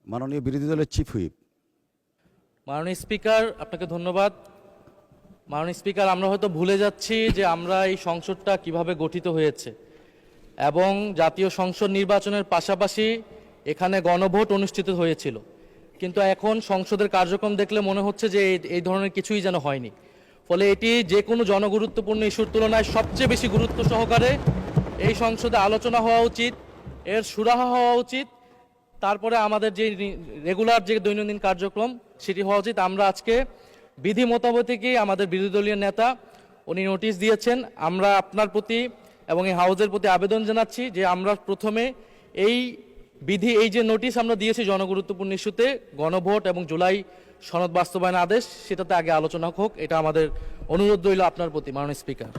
মাননীয় বিরোধী দলের চিফ হুইপ। মাননীয় স্পিকার, আপনাকে ধন্যবাদ। মাননীয় স্পিকার, আমরা হয়তো ভুলে যাচ্ছি যে আমরা এই সংসদটা কিভাবে গঠিত হয়েছে এবং জাতীয় সংসদ নির্বাচনের পাশাপাশি এখানে গণভোট অনুষ্ঠিত হয়েছিল, কিন্তু এখন সংসদের কার্যক্রম দেখলে মনে হচ্ছে যে এই ধরনের কিছুই যেন হয়নি। ফলে এটি যে কোনো জনগুরুত্বপূর্ণ ইস্যুর তুলনায় সবচেয়ে বেশি গুরুত্ব সহকারে এই সংসদে আলোচনা হওয়া উচিত, এর সুরাহা হওয়া উচিত, তারপরে আমাদের যে রেগুলার যে দৈনন্দিন কার্যক্রম সেটি হওয়া উচিত। আমরা আজকে বিধি মোতাবেকই আমাদের বিরোধী দলীয় নেতা উনি নোটিশ দিয়েছেন। আমরা আপনার প্রতি এবং এই হাউজের প্রতি আবেদন জানাচ্ছি যে আমরা প্রথমে এই বিধি, এই যে নোটিশ আমরা দিয়েছি জনগুরুত্বপূর্ণ ইস্যুতে গণভোট এবং জুলাই সনদ বাস্তবায়ন আদেশ, সেটাতে আগে আলোচনা হোক। এটা আমাদের অনুরোধ রইল আপনার প্রতি, মাননীয় স্পিকার।